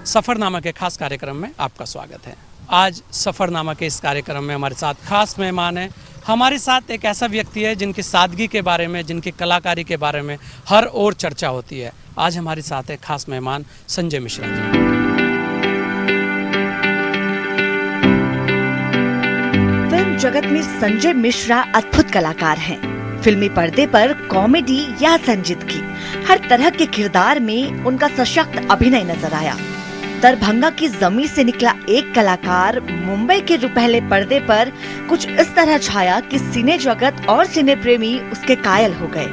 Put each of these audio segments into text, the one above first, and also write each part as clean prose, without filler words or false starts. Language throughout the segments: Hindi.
सफ़रनामा के खास कार्यक्रम में आपका स्वागत है। आज सफ़रनामा के इस कार्यक्रम में हमारे साथ खास मेहमान हैं। हमारे साथ एक ऐसा व्यक्ति है जिनकी सादगी के बारे में, जिनकी कलाकारी के बारे में हर ओर चर्चा होती है। आज हमारे साथ है खास मेहमान संजय मिश्रा जी। फिल्म जगत में संजय मिश्रा अद्भुत कलाकार हैं। फिल्मी पर्दे पर कॉमेडी या संजीदगी, हर तरह के किरदार में उनका सशक्त अभिनय नजर आया। दरभंगा की जमीन से निकला एक कलाकार मुंबई के रुपहले पर्दे पर कुछ इस तरह छाया कि सिने जगत और सिने प्रेमी उसके कायल हो गए।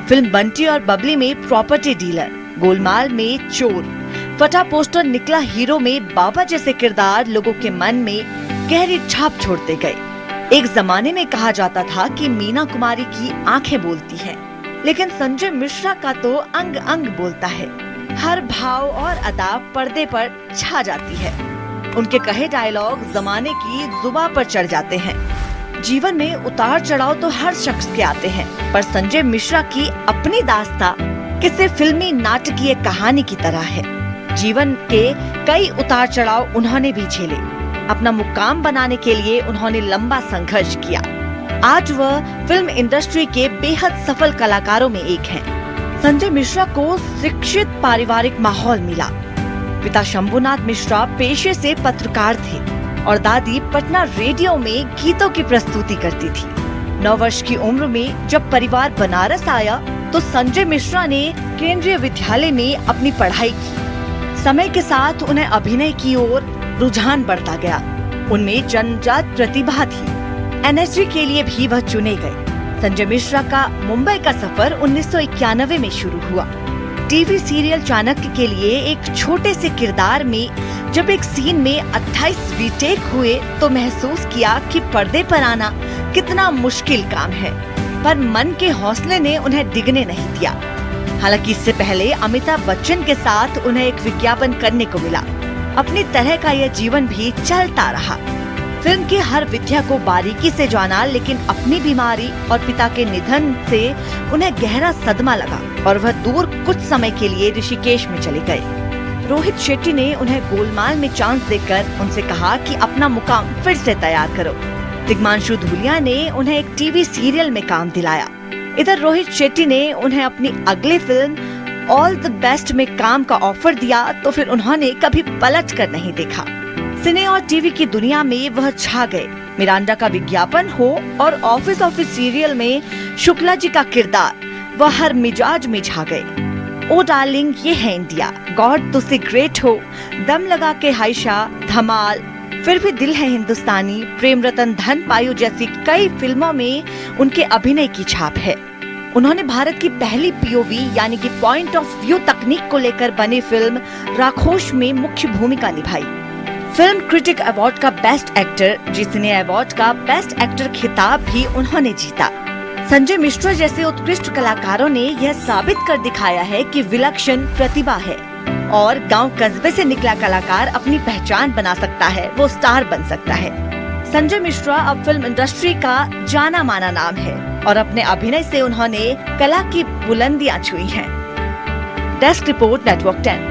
फिल्म बंटी और बबली में प्रॉपर्टी डीलर, गोलमाल में चोर, फटा पोस्टर निकला हीरो में बाबा जैसे किरदार लोगों के मन में गहरी छाप छोड़ते गए। एक जमाने में कहा जाता था कि मीना कुमारी की आंखें बोलती हैं, लेकिन संजय मिश्रा का तो अंग अंग बोलता है। हर भाव और अदा पर्दे पर छा जाती है। उनके कहे डायलॉग जमाने की जुबान पर चढ़ जाते हैं। जीवन में उतार चढ़ाव तो हर शख्स के आते हैं, पर संजय मिश्रा की अपनी दास्तां किसी फिल्मी नाटकीय कहानी की तरह है। जीवन के कई उतार चढ़ाव उन्होंने भी झेले। अपना मुकाम बनाने के लिए उन्होंने लंबा संघर्ष किया। आज वह फिल्म इंडस्ट्री के बेहद सफल कलाकारों में एक हैं। संजय मिश्रा को शिक्षित पारिवारिक माहौल मिला। पिता शंभुनाथ मिश्रा पेशे से पत्रकार थे और दादी पटना रेडियो में गीतों की प्रस्तुति करती थी। 9 वर्ष की उम्र में जब परिवार बनारस आया तो संजय मिश्रा ने केंद्रीय विद्यालय में अपनी पढ़ाई की। समय के साथ उन्हें अभिनय की ओर रुझान बढ़ता गया। उनमें जन्मजात प्रतिभा थी। एनएसडी के लिए भी वह चुने गए। संजय मिश्रा का मुंबई का सफर 1991 में शुरू हुआ। टीवी सीरियल चाणक्य के लिए एक छोटे से किरदार में जब एक सीन में 28 रीटेक हुए तो महसूस किया कि पर्दे पर आना कितना मुश्किल काम है, पर मन के हौसले ने उन्हें डिगने नहीं दिया। हालांकि इससे पहले अमिताभ बच्चन के साथ उन्हें एक विज्ञापन करने को मिला। अपनी तरह का यह जीवन भी चलता रहा। फिल्म की हर विद्या को बारीकी से जाना, लेकिन अपनी बीमारी और पिता के निधन से उन्हें गहरा सदमा लगा और वह दूर कुछ समय के लिए ऋषिकेश में चले गए। रोहित शेट्टी ने उन्हें गोलमाल में चांस देकर उनसे कहा कि अपना मुकाम फिर से तैयार करो। दिग्मांशु धूलिया ने उन्हें एक टीवी सीरियल में काम दिलाया। इधर रोहित शेट्टी ने उन्हें अपनी अगली फिल्म ऑल द बेस्ट में काम का ऑफर दिया तो फिर उन्होंने कभी पलट कर नहीं देखा। सिने और टीवी की दुनिया में वह छा गए। मिरांडा का विज्ञापन हो और ऑफिस सीरियल में शुक्ला जी का किरदार, वह हर मिजाज में छा गए। ओ डार्लिंग ये है इंडिया, गॉड तुझसे ग्रेट हो, दम लगा के हाइशा, धमाल, फिर भी दिल है हिंदुस्तानी, प्रेम रतन धन पायो जैसी कई फिल्मों में उनके अभिनय की छाप है। उन्होंने भारत की पहली पीओवी यानी कि पॉइंट ऑफ व्यू तकनीक को लेकर बनी फिल्म राखोश में मुख्य भूमिका निभाई। फिल्म क्रिटिक अवार्ड का बेस्ट एक्टर, जिसने अवार्ड का बेस्ट एक्टर खिताब भी उन्होंने जीता। संजय मिश्रा जैसे उत्कृष्ट कलाकारों ने यह साबित कर दिखाया है कि विलक्षण प्रतिभा है और गांव कस्बे से निकला कलाकार अपनी पहचान बना सकता है, वो स्टार बन सकता है। संजय मिश्रा अब फिल्म इंडस्ट्री का जाना माना नाम है और अपने अभिनय से उन्होंने कला की बुलंदियां छुई हैं। Desk report, network 10।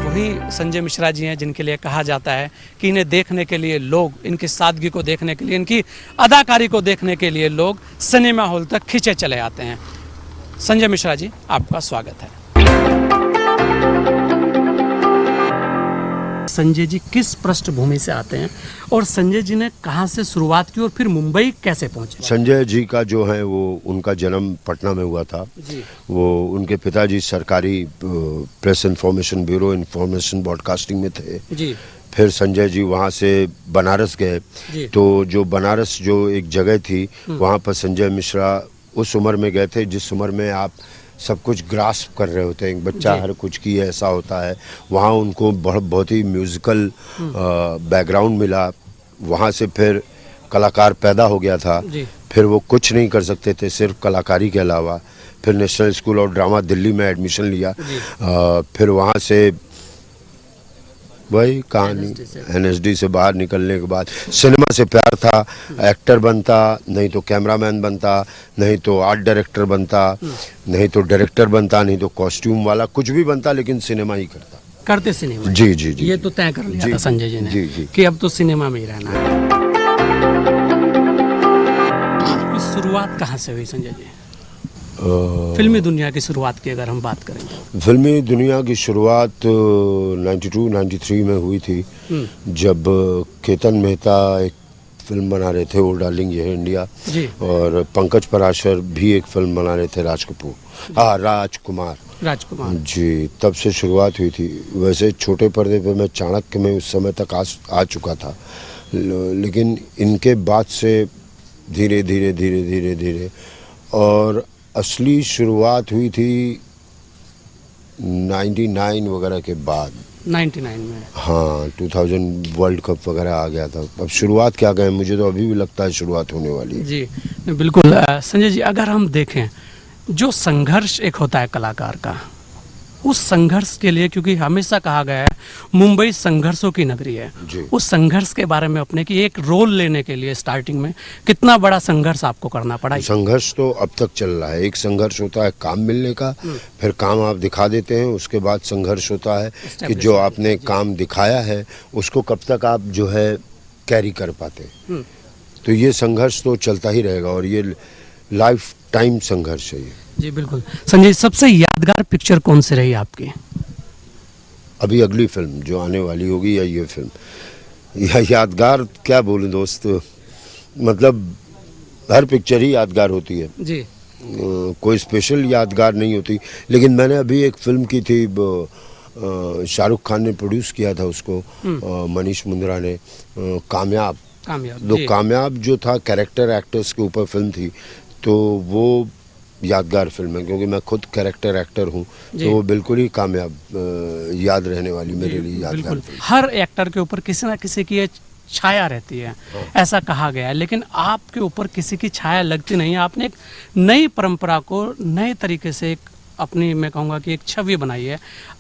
वही संजय मिश्रा जी हैं जिनके लिए कहा जाता है कि इन्हें देखने के लिए लोग, इनकी सादगी को देखने के लिए, इनकी अदाकारी को देखने के लिए लोग सिनेमा हॉल तक खींचे चले आते हैं। संजय मिश्रा जी, आपका स्वागत है। संजय जी किस पृष्ठभूमि से आते हैं और संजय जी ने कहां से शुरुआत की और फिर मुंबई कैसे पहुंचे? संजय जी का जो है वो उनका जन्म पटना में हुआ था जी। वो उनके पिताजी सरकारी press information bureau information broadcasting में थे जी। फिर संजय जी वहाँ से बनारस गए, तो जो बनारस जो एक जगह थी वहाँ पर संजय मिश्रा उस उम्र में गए थे जिस उम्र में आप सब कुछ ग्रास्प कर रहे होते हैं, एक बच्चा हर कुछ की ऐसा होता है। वहाँ उनको बहुत ही म्यूजिकल बैकग्राउंड मिला। वहाँ से फिर कलाकार पैदा हो गया था। फिर वो कुछ नहीं कर सकते थे सिर्फ कलाकारी के अलावा। फिर national school of drama Delhi में एडमिशन लिया। फिर वहाँ से वही कहानी NSD से। एनएसडी से बाहर निकलने के बाद सिनेमा से प्यार था, एक्टर बनता, नहीं तो कैमरामैन बनता, नहीं तो आर्ट डायरेक्टर बनता, नहीं तो डायरेक्टर बनता, नहीं तो कॉस्ट्यूम वाला, कुछ भी बनता, लेकिन सिनेमा ही करता। करते सिनेमा। जी जी जी। ये तो तय कर लिया जी, था संजय जी ने जी, जी। कि अब तो सिनेमा में ही रहना है। आपकी शुरुआत कहाँ से हुई संजय जी? फिल्मी दुनिया की शुरुआत की अगर हम बात करें। फिल्मी दुनिया की शुरुआत 92-93 में हुई थी, जब केतन मेहता एक फिल्म बना रहे थे, ओ डार्लिंग ये है इंडिया, जी। और पंकज पराशर भी एक फिल्म बना रहे थे, राजकुमार जी। तब से शुरुआत हुई थी। वैसे छोटे पर्दे पे मैं चाणक्य में उस समय तक आ चुका था, लेकिन इनके बाद से धीरे धीरे धीरे धीरे धीरे, और असली शुरुआत हुई थी 99 वगैरह के बाद। 99 में। हाँ, 2000 वर्ल्ड कप वगैरह आ गया था। अब शुरुआत क्या कहें, मुझे तो अभी भी लगता है शुरुआत होने वाली है। जी बिल्कुल। संजय जी, अगर हम देखें जो संघर्ष एक होता है कलाकार का, उस संघर्ष के लिए, क्योंकि हमेशा कहा गया है मुंबई संघर्षों की नगरी है, जी। उस संघर्ष के बारे में अपने की एक रोल लेने के लिए स्टार्टिंग में कितना बड़ा संघर्ष आपको करना पड़ा? संघर्ष तो अब तक चल रहा है। एक संघर्ष होता है काम मिलने का, फिर काम आप दिखा देते हैं, उसके बाद संघर्ष होता है कि जो आपने काम दिखाया है उसको कब तक आप जो है कैरी कर पाते हैं। तो ये संघर्ष तो चलता ही रहेगा, और ये लाइफ टाइम संघर्ष है ये। जी बिल्कुल। संजय, सबसे यादगार पिक्चर कौन सी रही आपकी? अभी अगली फिल्म जो आने वाली होगी, या ये फिल्म, या यादगार क्या बोलूं दोस्त, मतलब हर पिक्चर ही यादगार होती है जी। कोई स्पेशल यादगार नहीं होती। लेकिन मैंने अभी एक फिल्म की थी, शाहरुख खान ने प्रोड्यूस किया था उसको, मनीष मुंद्रा ने, कामयाब। तो कामयाब जो था, कैरेक्टर एक्टर्स के ऊपर फिल्म थी, तो वो यादगार फिल्म है, क्योंकि मैं खुद कैरेक्टर एक्टर हूँ, तो वो बिल्कुल ही कामयाब, याद रहने वाली मेरे लिए यादगार फिल्म। हर एक्टर के ऊपर किसी ना किसी की छाया रहती है, ऐसा कहा गया है, लेकिन आपके ऊपर किसी की छाया लगती नहीं है। आपने एक नई परंपरा को नए तरीके से एक अपनी, मैं कहूँगा कि एक छवि बनाई है।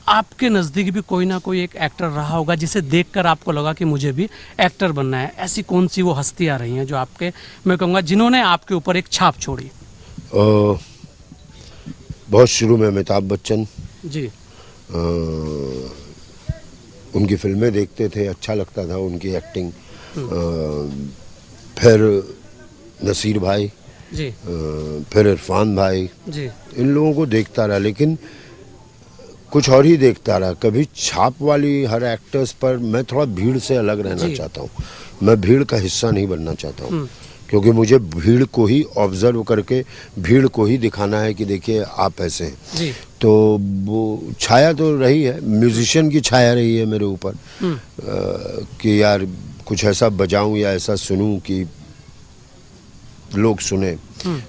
आपके नज़दीक भी कोई ना कोई एक एक्टर रहा होगा जिसे देखकर आपको लगा कि मुझे भी एक्टर बनना है। ऐसी कौन सी वो हस्तियाँ रही हैं जो आपके, मैं कहूँगा, जिन्होंने आपके ऊपर एक छाप छोड़ी? बहुत शुरू में अमिताभ बच्चन जी। उनकी फिल्में देखते थे, अच्छा लगता था उनकी एक्टिंग। फिर नसीर भाई जी। फिर इरफान भाई जी। इन लोगों को देखता रहा, लेकिन कुछ और ही देखता रहा। कभी छाप वाली हर एक्टर्स पर मैं थोड़ा भीड़ से अलग रहना चाहता हूँ। मैं भीड़ का हिस्सा नहीं बनना चाहता हूँ, क्योंकि मुझे भीड़ को ही ऑब्जर्व करके भीड़ को ही दिखाना है कि देखिए आप ऐसे हैं। जी। तो वो छाया तो रही है, म्यूजिशियन की छाया रही है मेरे ऊपर, कि यार कुछ ऐसा बजाऊं या ऐसा सुनूं कि लोग सुने।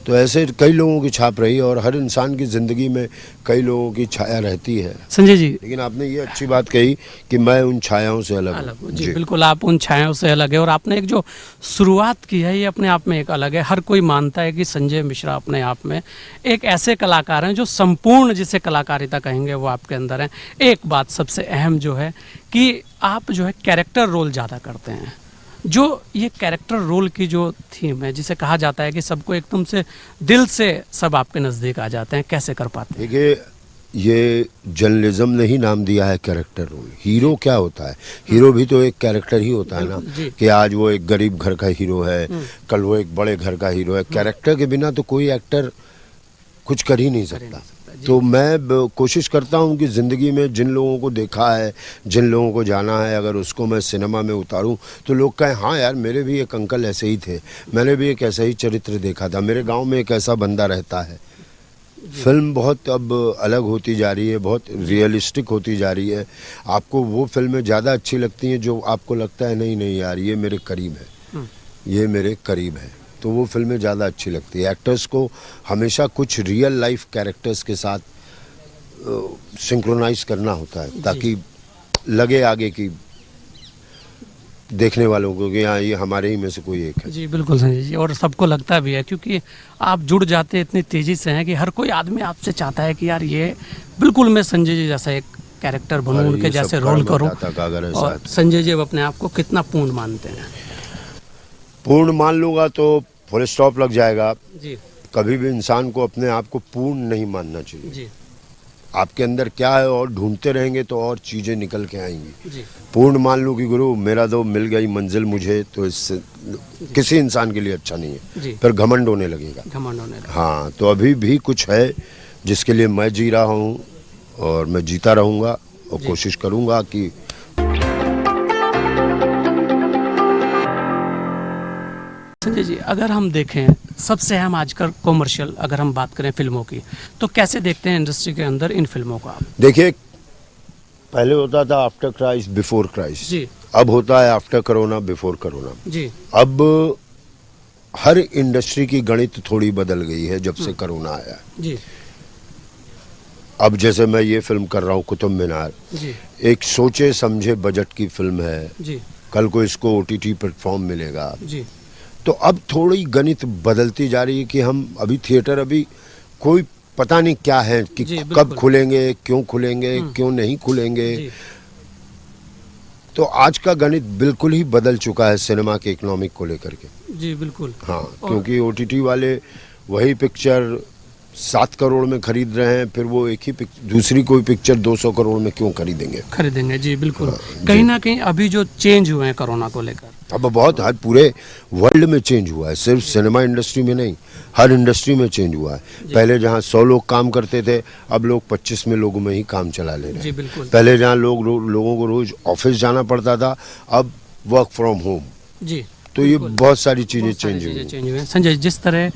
तो ऐसे कई लोगों की छाप रही है, और हर इंसान की ज़िंदगी में कई लोगों की छाया रहती है। संजय जी, लेकिन आपने ये अच्छी बात कही कि मैं उन छायाओं से अलग हूँ। जी बिल्कुल, आप उन छायाओं से अलग है, और आपने एक जो शुरुआत की है ये अपने आप में एक अलग है। हर कोई मानता है कि संजय मिश्रा अपने आप में एक ऐसे कलाकार हैं जो संपूर्ण, जिसे कलाकारिता कहेंगे, वो आपके अंदर है। एक बात सबसे अहम जो है कि आप जो है कैरेक्टर रोल ज़्यादा करते हैं। जो ये कैरेक्टर रोल की जो थीम है, जिसे कहा जाता है कि सबको एकदम से दिल से सब आपके नज़दीक आ जाते हैं, कैसे कर पाते हैं? देखिए, ये जर्नलिज्म ने ही नाम दिया है कैरेक्टर रोल। हीरो क्या होता है? हीरो भी तो एक कैरेक्टर ही होता है ना, कि आज वो एक गरीब घर का हीरो है, कल वो एक बड़े घर का हीरो है। कैरेक्टर के बिना तो कोई एक्टर कुछ कर ही नहीं सकता। तो मैं कोशिश करता हूँ कि ज़िंदगी में जिन लोगों को देखा है, जिन लोगों को जाना है, अगर उसको मैं सिनेमा में उतारूँ तो लोग कहें हाँ यार, मेरे भी एक अंकल ऐसे ही थे, मैंने भी एक ऐसा ही चरित्र देखा था, मेरे गांव में एक ऐसा बंदा रहता है। फिल्म बहुत अब अलग होती जा रही है, बहुत रियलिस्टिक होती जा रही है। आपको वो फिल्में ज़्यादा अच्छी लगती हैं जो आपको लगता है नहीं नहीं यार ये मेरे करीब है, ये मेरे करीब है, तो वो फिल्में ज़्यादा अच्छी लगती है। एक्टर्स को हमेशा कुछ रियल लाइफ कैरेक्टर्स के साथ सिंक्रोनाइज करना होता है, ताकि लगे आगे की देखने वालों को कि हाँ ये हमारे ही में से कोई एक है। जी बिल्कुल संजय जी, और सबको लगता भी है, क्योंकि आप जुड़ जाते इतनी तेज़ी से हैं कि हर कोई आदमी आपसे चाहता है कि यार ये बिल्कुल मैं संजय जी जैसा एक कैरेक्टर बनूं, अरे, उनके ये जैसे सब रोल कर्म करूं? बताता का अगर ऐसा और है तो। संजय जी अब अपने आप को कितना पूर्ण मानते हैं? पूर्ण मान लूंगा तो फुल स्टॉप लग जाएगा। जी कभी भी इंसान को अपने आप को पूर्ण नहीं मानना चाहिए। जी आपके अंदर क्या है और ढूंढते रहेंगे तो और चीजें निकल के आएंगी। जी पूर्ण मान लूं कि गुरु मेरा तो मिल गई मंजिल मुझे, तो इससे किसी इंसान के लिए अच्छा नहीं है। जी। फिर घमंड होने लगेगा। घमंड होने लगा। हाँ, तो अभी भी कुछ है जिसके लिए मैं जी रहा हूँ और मैं जीता रहूंगा और जी। कोशिश करूंगा कि संजय जी अगर हम देखें सबसे अहम आजकल कॉमर्शियल अगर हम बात करें फिल्मों की, तो कैसे देखते हैं इंडस्ट्री के अंदर इन फिल्मों को आप? देखिए, पहले होता था आफ्टर क्राइस्ट बिफोर क्राइस्ट, जी अब होता है आफ्टर कोरोना बिफोर कोरोना। जी अब हर इंडस्ट्री की गणित थोड़ी बदल गई है जब से कोरोना आया। जी अब जैसे मैं ये फिल्म कर रहा हूँ कुतुब मीनार, जी एक सोचे समझे बजट की फिल्म है। जी कल को इसको ओटीटी प्लेटफॉर्म मिलेगा, जी तो अब थोड़ी गणित बदलती जा रही है कि हम अभी थिएटर अभी कोई पता नहीं क्या है कि जी, कब बिल्कुल। खुलेंगे, क्यों खुलेंगे, क्यों नहीं खुलेंगे। जी तो आज का गणित बिल्कुल ही बदल चुका है सिनेमा के इकोनॉमिक को लेकर के। जी बिल्कुल। हाँ, और- क्योंकि ओटीटी वाले वही पिक्चर 7 करोड़ में खरीद रहे हैं, फिर वो एक ही दूसरी कोई पिक्चर 200 करोड़ में क्यों खरीदेंगे। खरीदेंगे। जी बिल्कुल। हाँ, कहीं जी। ना कहीं अभी जो चेंज हुए हैं कोरोना को लेकर, अब बहुत हर पूरे वर्ल्ड में चेंज हुआ है, सिर्फ सिनेमा इंडस्ट्री में नहीं, हर इंडस्ट्री में चेंज हुआ है। पहले जहाँ 100 लोग काम करते थे, अब लोग 25 में लोगों में ही काम चला ले रहे जी हैं। बिल्कुल। पहले जहाँ लोगों को रोज ऑफिस जाना पड़ता था, अब वर्क फ्रॉम होम। जी तो ये बिल्कुल। बहुत सारी चीजें बहुत सारी चेंज हुई चीज़ें हैं। चेंज हुई हैं। संजय जिस तरह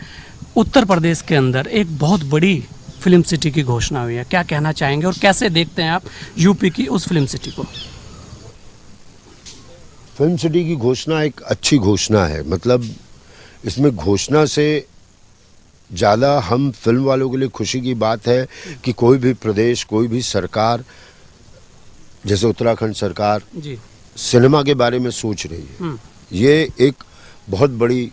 उत्तर प्रदेश के अंदर एक बहुत बड़ी फिल्म सिटी की घोषणा हुई है, क्या कहना चाहेंगे और कैसे देखते हैं आप यूपी की उस फिल्म सिटी को? फिल्म सिटी की घोषणा एक अच्छी घोषणा है। मतलब इसमें घोषणा से ज़्यादा हम फिल्म वालों के लिए खुशी की बात है कि कोई भी प्रदेश, कोई भी सरकार, जैसे उत्तराखंड सरकार जी सिनेमा के बारे में सोच रही है। ये एक बहुत बड़ी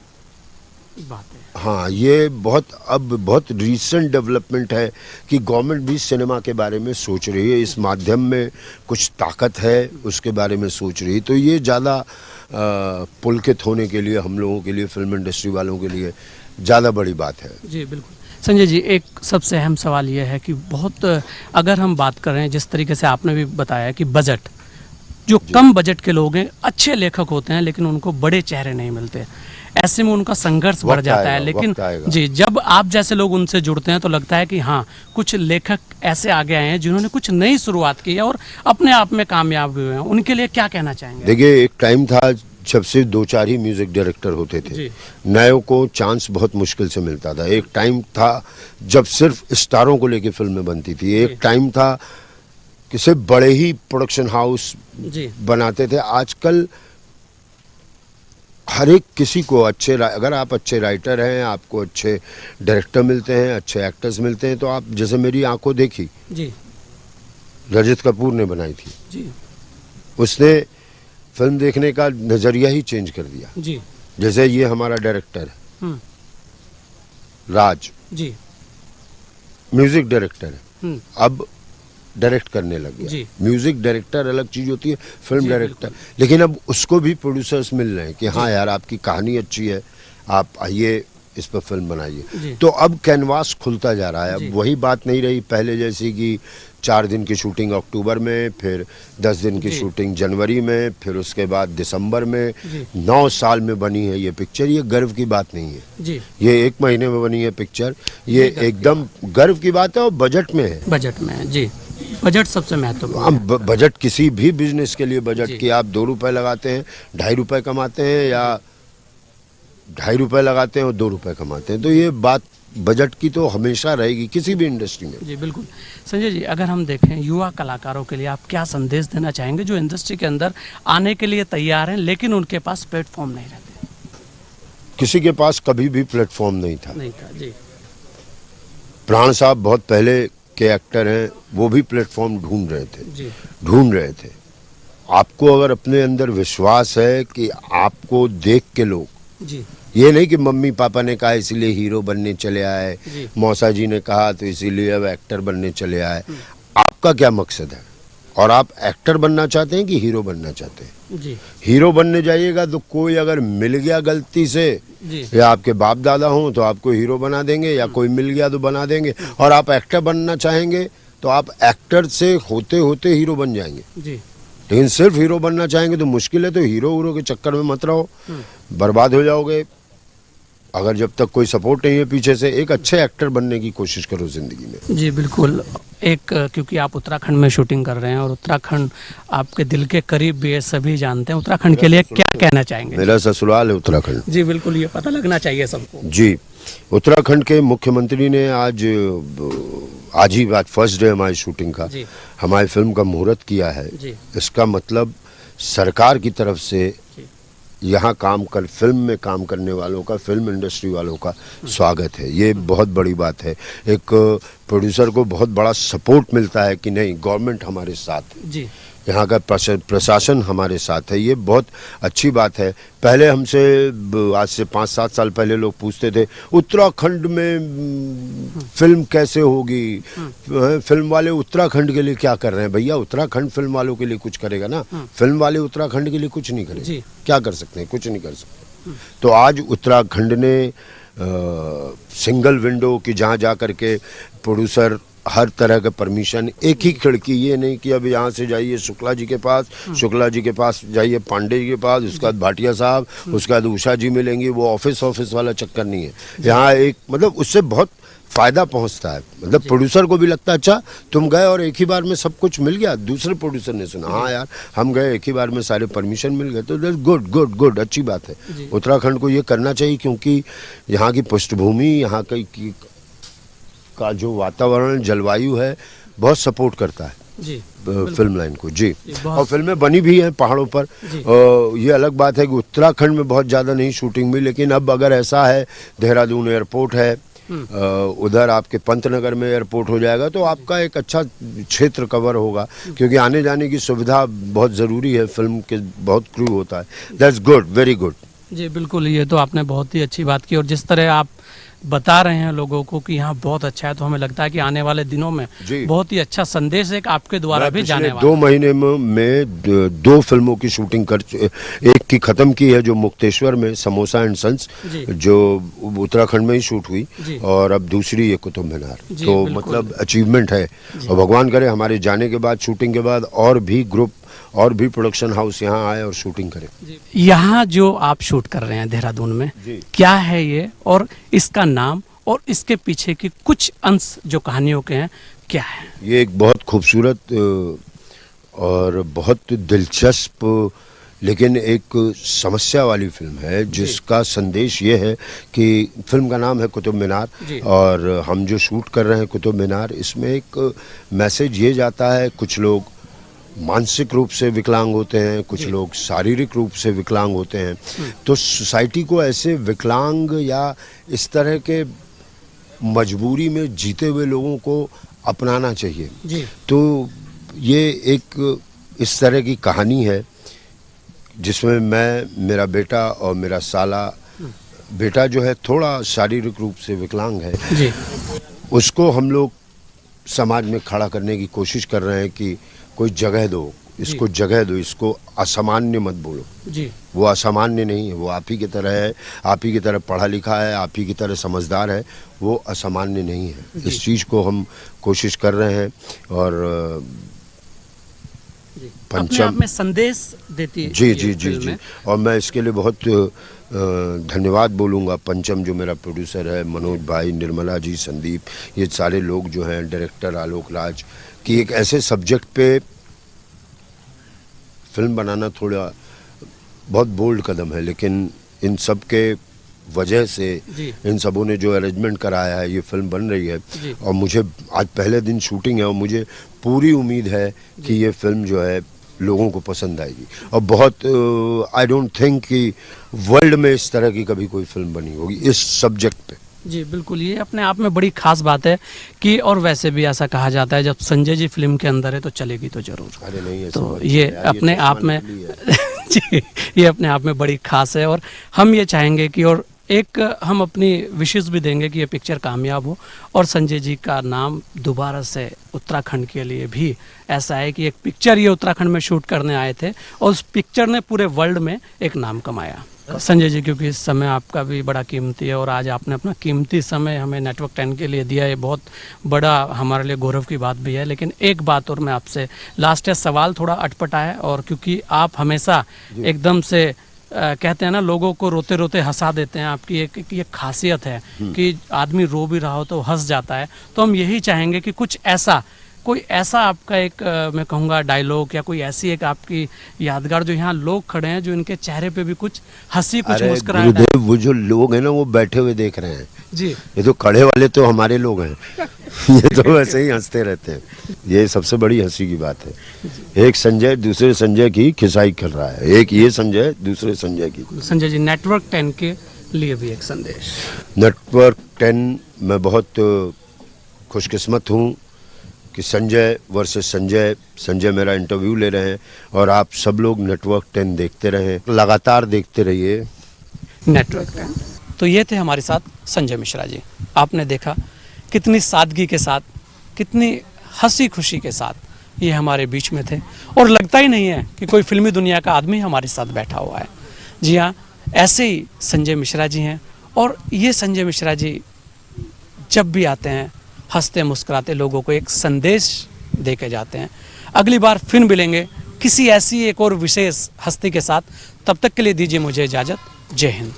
बात है। हाँ, ये बहुत रीसेंट डेवलपमेंट है कि गवर्नमेंट भी सिनेमा के बारे में सोच रही है। इस माध्यम में कुछ ताकत है, उसके बारे में सोच रही है। तो ये ज़्यादा पुलकित होने के लिए हम लोगों के लिए, फिल्म इंडस्ट्री वालों के लिए ज़्यादा बड़ी बात है। जी बिल्कुल। संजय जी एक सबसे अहम सवाल ये है कि बहुत अगर हम बात कर रहे हैं जिस तरीके से आपने भी बताया कि बजट, जो कम बजट के लोग हैं अच्छे लेखक होते हैं लेकिन उनको बड़े चेहरे नहीं मिलते, ऐसे में उनका संघर्ष बढ़ वक्त जाता है। आएगा, लेकिन वक्त आएगा। जी जब आप जैसे लोग उनसे जुड़ते हैं तो लगता है कि हाँ कुछ लेखक ऐसे आगे आए हैं जिन्होंने कुछ नई शुरुआत की है और अपने आप में कामयाब हुए हैं, उनके लिए क्या कहना चाहेंगे? देखिए, एक टाइम था जब से 2-4 ही म्यूजिक डायरेक्टर होते थे, जी। नयों को चांस बहुत मुश्किल से मिलता था। एक टाइम था जब सिर्फ स्टारों को लेके फिल्में बनती थी। एक टाइम था कि सिर्फ बड़े ही प्रोडक्शन हाउस जी बनाते थे। आजकल हर एक किसी को अगर आप अच्छे राइटर हैं, आपको अच्छे डायरेक्टर मिलते हैं, अच्छे एक्टर्स मिलते हैं, तो आप, जैसे मेरी आंखों देखी जी रजत कपूर ने बनाई थी, जी उसने फिल्म देखने का नज़रिया ही चेंज कर दिया। जी जैसे ये हमारा डायरेक्टर है हम्म, राज, जी म्यूजिक डायरेक्टर है, हम्म, अब डायरेक्ट करने लग जी। गया। म्यूजिक डायरेक्टर अलग चीज होती है, फिल्म जी, डायरेक्टर। लेकिन अब उसको भी प्रोड्यूसर्स मिल रहे हैं कि हाँ यार, आपकी कहानी अच्छी है, आप आइए इस पर फिल्म जी। बनाइए। तो अब कैनवास खुलता जा रहा है। जी। अब वही बात नहीं रही पहले जैसी कि 4 दिन की शूटिंग अक्टूबर में, फिर 10 दिन की जी। शूटिंग जनवरी में, फिर उसके बाद दिसंबर में। जी। 9 साल में बनी है ये पिक्चर। ये गर्व की बात नहीं है, जी ये 1 महीने में बनी है पिक्चर। ये एकदम गर्व की बात है और बजट में है। बजट में है। जी बजट सबसे महत्वपूर्ण हम है। बजट किसी भी बिजनेस के लिए जी। बजट की आप 2 रुपए लगाते हैं, 2.5 रुपए कमाते हैं, या 2.5 रुपए लगाते हैं और 2 रुपए कमाते हैं। तो ये बात बजट की तो हमेशा रहेगी किसी भी इंडस्ट्री में। जी बिल्कुल। संजय जी अगर हम देखें युवा कलाकारों के लिए आप क्या संदेश देना चाहेंगे जो इंडस्ट्री के अंदर आने के लिए तैयार हैं लेकिन उनके पास प्लेटफॉर्म नहीं रहते? किसी के पास कभी भी प्लेटफॉर्म नहीं था। नहीं था। जी प्राण साहब बहुत पहले के एक्टर हैं, वो भी प्लेटफॉर्म ढूंढ रहे थे। आपको अगर अपने अंदर विश्वास है कि आपको देख के लोग, जी ये नहीं कि मम्मी पापा ने कहा इसीलिए हीरो बनने चले आए, जी। मौसा जी ने कहा तो इसीलिए अब एक्टर बनने चले आए। आपका क्या मकसद है? और आप एक्टर बनना चाहते हैं कि हीरो बनना चाहते हैं? जी हीरो बनने जाइएगा तो कोई अगर मिल गया गलती से, जी या आपके बाप दादा हों तो आपको हीरो बना देंगे, या कोई मिल गया तो बना देंगे। और आप एक्टर बनना चाहेंगे तो आप एक्टर से होते होते हीरो बन जाएंगे। जी लेकिन सिर्फ हीरो बनना चाहेंगे तो मुश्किल है। तो हीरो के चक्कर में मत रहो, बर्बाद हो जाओगे। अगर जब तक कोई सपोर्ट नहीं है पीछे से, एक अच्छे एक्टर बनने की कोशिश करो जिंदगी में। जी बिल्कुल। एक क्योंकि आप उत्तराखंड में शूटिंग कर रहे हैं और उत्तराखंड आपके दिल के करीब भी है, सभी जानते हैं। उत्तराखंड के लिए क्या कहना चाहेंगे? मेरा ससुराल है उत्तराखंड। जी बिल्कुल, ये पता लगना चाहिए सबको। जी, उत्तराखंड के मुख्यमंत्री ने आज फर्स्ट डे हमारी शूटिंग का, जी हमारी फिल्म का मुहूर्त किया है। जी इसका मतलब सरकार की तरफ से जी यहाँ फिल्म में काम करने वालों का, फिल्म इंडस्ट्री वालों का स्वागत है। ये बहुत बड़ी बात है। एक प्रोड्यूसर को बहुत बड़ा सपोर्ट मिलता है कि नहीं, गवर्नमेंट हमारे साथ है, जी यहाँ का प्रशासन हमारे साथ है। ये बहुत अच्छी बात है। पहले हमसे आज से 5-7 साल पहले लोग पूछते थे उत्तराखंड में फिल्म कैसे होगी, फिल्म वाले उत्तराखंड के लिए क्या कर रहे हैं? भैया, उत्तराखंड फिल्म वालों के लिए कुछ करेगा ना, फिल्म वाले उत्तराखंड के लिए कुछ नहीं करेंगे। क्या कर सकते हैं? कुछ नहीं कर सकते। तो आज उत्तराखंड ने सिंगल विंडो की जहाँ जा करके प्रोड्यूसर हर तरह का परमिशन, एक ही खिड़की, ये नहीं कि अब यहाँ से जाइए शुक्ला जी के पास, शुक्ला जी के पास जाइए पांडे जी के पास, उसके बाद भाटिया साहब, उसके बाद उषा जी मिलेंगी। वो ऑफिस वाला चक्कर नहीं है यहाँ। एक मतलब उससे बहुत फायदा पहुँचता है। मतलब प्रोड्यूसर को भी लगता है अच्छा तुम गए और एक ही बार में सब कुछ मिल गया। दूसरे प्रोड्यूसर ने सुना हाँ यार हम गए, एक ही बार में सारे परमिशन मिल गए, तो गुड गुड गुड, अच्छी बात है। उत्तराखंड को ये करना चाहिए क्योंकि यहाँ की पृष्ठभूमि, यहाँ का जो वातावरण, जलवायु है, बहुत सपोर्ट करता है जी फिल्म लाइन को। जी, और फिल्में बनी भी हैं पहाड़ों पर। ये अलग बात है कि उत्तराखंड में बहुत ज़्यादा नहीं शूटिंग हुई, लेकिन अब अगर ऐसा है, देहरादून एयरपोर्ट है, उधर आपके पंतनगर में एयरपोर्ट हो जाएगा, तो आपका एक अच्छा क्षेत्र कवर होगा। क्योंकि आने जाने की सुविधा बहुत ज़रूरी है, फिल्म के बहुत क्रू होता है। That's good, very good. जी बिल्कुल, ये तो आपने बहुत ही अच्छी बात की। और जिस तरह आप बता रहे हैं लोगों को कि यहाँ बहुत अच्छा है, तो हमें लगता है कि आने वाले दिनों में बहुत ही अच्छा संदेश एक आपके द्वारा भी जाने वाला है। 2 महीने में 2 फिल्मों की शूटिंग एक की खत्म की है, जो मुक्तेश्वर में समोसा एंड सन्स, जो उत्तराखंड में ही शूट हुई, और अब दूसरी ये कुतुब मीनार। तो मतलब अचीवमेंट है। और भगवान करे हमारे जाने के बाद, शूटिंग के बाद, और भी ग्रुप और भी प्रोडक्शन हाउस यहाँ आए और शूटिंग करें। यहाँ जो आप शूट कर रहे हैं देहरादून में, क्या है ये, और इसका नाम और इसके पीछे की कुछ अंश जो कहानियों के हैं क्या है? ये एक बहुत खूबसूरत और बहुत दिलचस्प लेकिन एक समस्या वाली फिल्म है, जिसका संदेश ये है कि फिल्म का नाम है कुतुब मीनार, और हम जो शूट कर रहे हैं कुतुब मीनार, इसमें एक मैसेज ये जाता है, कुछ लोग मानसिक रूप से विकलांग होते हैं, कुछ लोग शारीरिक रूप से विकलांग होते हैं। तो सोसाइटी को ऐसे विकलांग या इस तरह के मजबूरी में जीते हुए लोगों को अपनाना चाहिए। तो ये एक इस तरह की कहानी है जिसमें मैं, मेरा बेटा और मेरा साला, बेटा जो है थोड़ा शारीरिक रूप से विकलांग है, उसको हम लोग समाज में खड़ा करने की कोशिश कर रहे हैं कि कोई जगह दो, इसको जगह दो, इसको असामान्य मत बोलो। वो असामान्य नहीं है, वो आप ही की तरह है, आप ही की तरह पढ़ा लिखा है, आप ही की तरह समझदार है, वो असामान्य नहीं है। इस चीज़ को हम कोशिश कर रहे हैं, और पंचम अपने में संदेश देती है। जी जी जी जी। और मैं इसके लिए बहुत धन्यवाद बोलूँगा पंचम, जो मेरा प्रोड्यूसर है, मनोज भाई, निर्मला जी, संदीप, ये सारे लोग जो हैं, डायरेक्टर आलोक राज, कि एक ऐसे सब्जेक्ट पे फिल्म बनाना थोड़ा बहुत बोल्ड कदम है, लेकिन इन सब के वजह से, इन सबों ने जो अरेंजमेंट कराया है, ये फिल्म बन रही है। और मुझे आज पहले दिन शूटिंग है, और मुझे पूरी उम्मीद है कि ये फिल्म जो है लोगों को पसंद आएगी। और बहुत आई डोंट थिंक कि वर्ल्ड में इस तरह की कभी कोई फिल्म बनी होगी इस सब्जेक्ट पे। जी बिल्कुल, ये अपने आप में बड़ी खास बात है कि, और वैसे भी ऐसा कहा जाता है जब संजय जी फिल्म के अंदर है तो चलेगी तो जरूर। अरे नहीं, तो ये अपने आप में जी, ये अपने आप में बड़ी खास है। और हम ये चाहेंगे कि और एक हम अपनी विशेष भी देंगे कि ये पिक्चर कामयाब हो और संजय जी का नाम दोबारा से उत्तराखंड के लिए भी ऐसा है कि एक पिक्चर ये उत्तराखंड में शूट करने आए थे और उस पिक्चर ने पूरे वर्ल्ड में एक नाम कमाया। संजय जी, क्योंकि इस समय आपका भी बड़ा कीमती है और आज आपने अपना कीमती समय हमें नेटवर्क 10 के लिए दिया, ये बहुत बड़ा हमारे लिए गौरव की बात भी है। लेकिन एक बात और मैं आपसे लास्ट है, सवाल थोड़ा अटपटा है और क्योंकि आप हमेशा एकदम से कहते हैं ना, लोगों को रोते रोते हंसा देते हैं, आपकी एक ये खासियत है कि आदमी रो भी रहा हो तो हंस जाता है। तो हम यही चाहेंगे कि कुछ ऐसा, कोई ऐसा आपका एक मैं कहूँगा डायलॉग या कोई ऐसी एक आपकी यादगार जो यहाँ लोग खड़े हैं, जो इनके चेहरे पे भी कुछ हंसी, कुछ मुस्कुराहट है। गुरुदेव, वो जो लोग हैं ना, वो बैठे हुए देख रहे हैं जी। ये तो खड़े वाले तो हमारे लोग हैं ये तो वैसे ही हंसते रहते हैं। ये सबसे बड़ी हंसी की बात है। एक संजय दूसरे संजय की खिसाई कर रहा है, एक ये संजय दूसरे संजय की। संजय जी, नेटवर्क 10 के लिए भी एक संदेश। नेटवर्क 10 मैं बहुत खुशकिस्मत हूँ कि संजय वर्सेस संजय मेरा इंटरव्यू ले रहे हैं और आप सब लोग नेटवर्क 10 देखते रहें, लगातार देखते रहिए नेटवर्क 10। तो ये थे हमारे साथ संजय मिश्रा जी। आपने देखा कितनी सादगी के साथ, कितनी हंसी खुशी के साथ ये हमारे बीच में थे और लगता ही नहीं है कि कोई फिल्मी दुनिया का आदमी हमारे साथ बैठा हुआ है। जी हाँ, ऐसे ही संजय मिश्रा जी हैं और ये संजय मिश्रा जी जब भी आते हैं हंसते मुस्कुराते लोगों को एक संदेश दे के जाते हैं। अगली बार फिर मिलेंगे किसी ऐसी एक और विशेष हस्ती के साथ। तब तक के लिए दीजिए मुझे इजाज़त। जय हिंद।